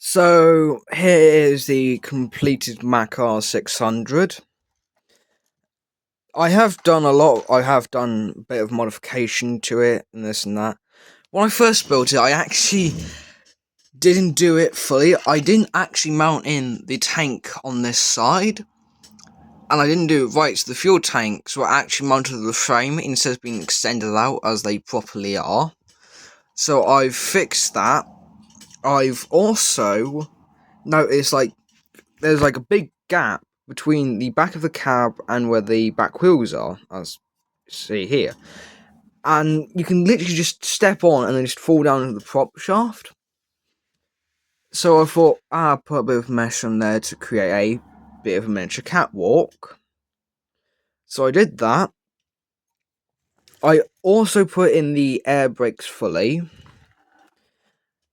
So here is the completed Mack r600. I have done a bit of modification to it and this and that. When I first built it, I actually didn't do it fully. I didn't actually mount in the tank on this side. And I didn't do it right, so the fuel tanks were actually mounted to the frame instead of being extended out as they properly are. So I've fixed that. I've also noticed there's a big gap between the back of the cab and where the back wheels are, as you see here. And you can literally just step on and then just fall down into the prop shaft. So I thought, I'll put a bit of mesh on there to create a bit of a miniature catwalk. So I did that. I also put in the air brakes fully.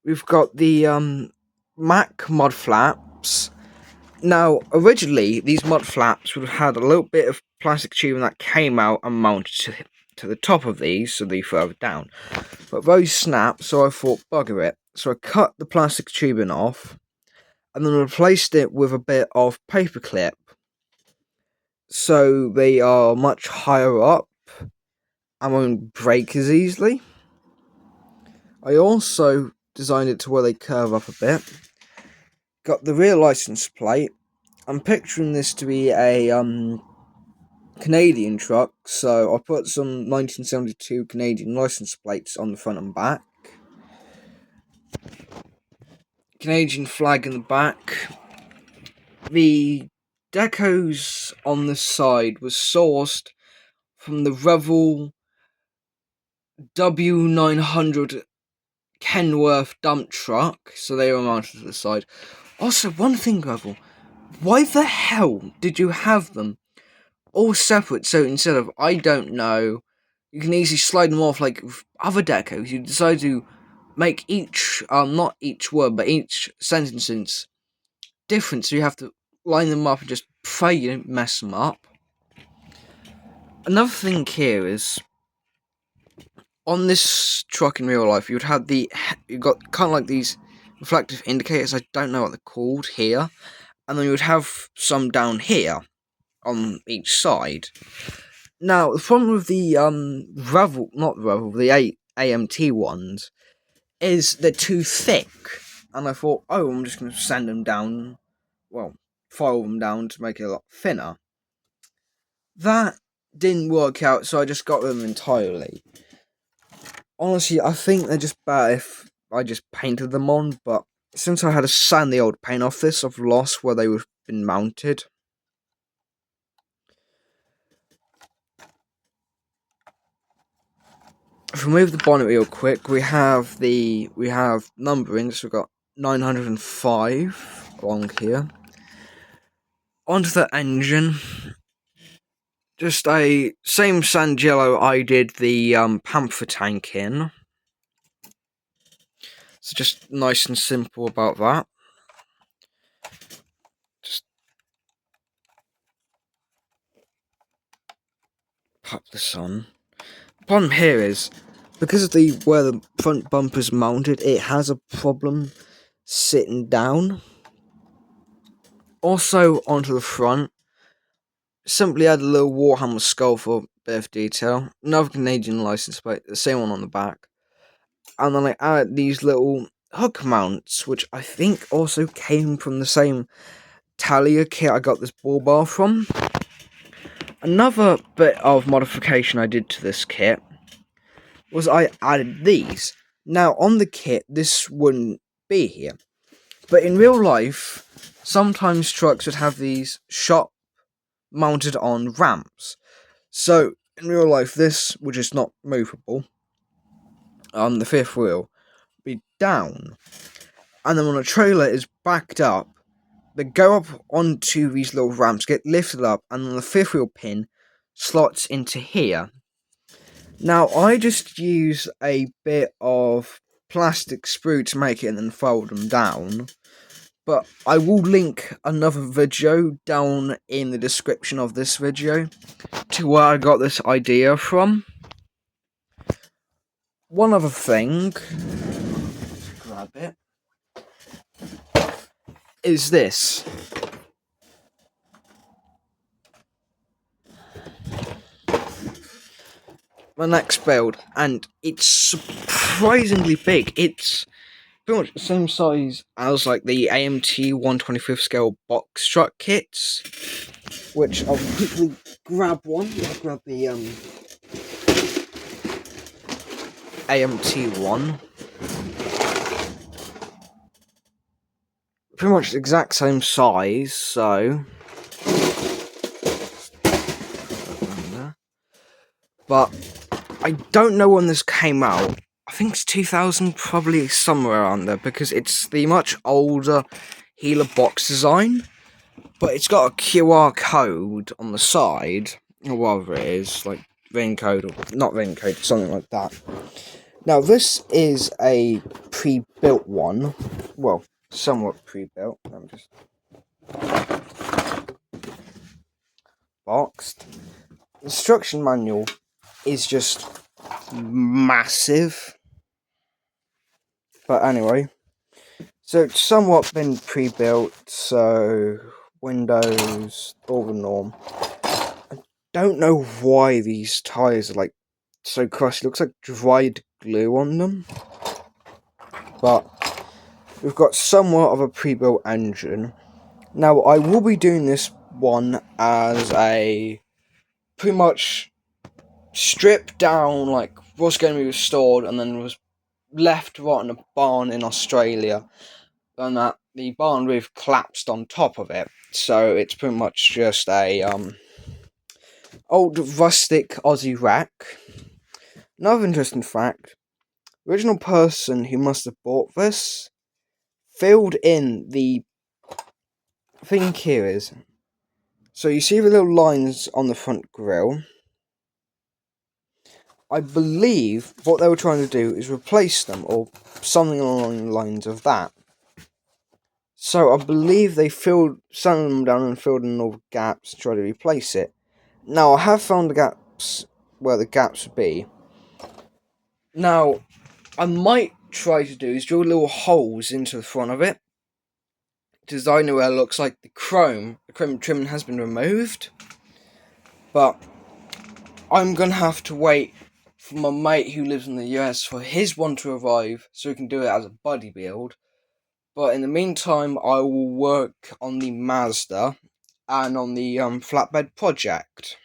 We've got the Mack mud flaps. Now, originally, these mud flaps would have had a little bit of plastic tubing that came out and mounted to the top of these, so they further down. But those snapped, so I thought, bugger it. So I cut the plastic tubing off, and then replaced it with a bit of paperclip. So they are much higher up, and won't break as easily. I also designed it to where they curve up a bit. Got the rear license plate. I'm picturing this to be a Canadian truck, so I put some 1972 Canadian license plates on the front and back. Canadian flag in the back. The decos on the side was sourced from the Revel W900 Kenworth dump truck, so they were mounted to the side. Also, one thing, Revel, why the hell did you have them all separate? So instead of, I don't know, you can easily slide them off like with other decos. You decide to make each, not each word, but each sentence different, so you have to line them up and just pray you don't mess them up. Another thing here is, on this truck in real life, you've got kind of like these reflective indicators, I don't know what they're called, here, and then you would have some down here on each side. Now, the problem with the the AMT ones is they're too thick, and I thought, oh, I'm just going to sand them down, file them down to make it a lot thinner. That didn't work out, so I just got them entirely. Honestly, I think they're just better if I just painted them on, but since I had to sand the old paint off this, I've lost where they would have been mounted. If we move the bonnet real quick, we have numbering, so we've got 905 along here. Onto the engine. Just a same sand yellow I did the Panther tank in. So just nice and simple about that. Just pop this on. The problem here is, because of where the front bumper's mounted, it has a problem sitting down. Also onto the front, simply add a little Warhammer skull for a bit of detail. Another Canadian license plate, the same one on the back. And then I added these little hook mounts, which I think also came from the same Talia kit I got this ball bar from. Another bit of modification I did to this kit was I added these. Now, on the kit, this wouldn't be here. But in real life, sometimes trucks would have these shop mounted on ramps. So, in real life, this, which is not movable, the fifth wheel, be down. And then when a trailer is backed up, they go up onto these little ramps, get lifted up, and then the fifth wheel pin slots into here. Now, I just use a bit of plastic sprue to make it and then fold them down. But I will link another video down in the description of this video to where I got this idea from. One other thing, grab it. is this. My next build, and it's surprisingly big. It's pretty much the same size as like the AMT 125th scale box truck kits, which I'll quickly grab one. I'll grab the AMT one. Pretty much the exact same size, so. But I don't know when this came out. I think it's 2000, probably somewhere around there, because it's the much older Healer box design, but it's got a QR code on the side, or whatever it is, like VIN code, or not VIN code, something like that. Now, this is a pre-built one, well, somewhat pre-built. I'm just boxed. The instruction manual is just massive. But anyway, so it's somewhat been pre-built, so windows, all the norm. I don't know why these tyres are like so crusty. It looks like dried glue on them. But we've got somewhat of a pre-built engine. Now, I will be doing this one as a pretty much stripped down, like what's going to be restored, and then was left rot in a barn in Australia. And that the barn roof collapsed on top of it, so it's pretty much just a old rustic Aussie wreck. Another interesting fact: the original person who must have bought this filled in the thing here is. So you see the little lines on the front grille. I believe what they were trying to do is replace them, or something along the lines of that. So I believe they filled some of them down and filled in all the gaps to try to replace it. Now, I have found the gaps where the gaps would be. Now, I might try to do is drill little holes into the front of it. Design it where it looks like the chrome trimming has been removed. But I'm going to have to wait for my mate who lives in the US for his one to arrive so we can do it as a buddy build. But in the meantime, I will work on the Mazda and on the flatbed project.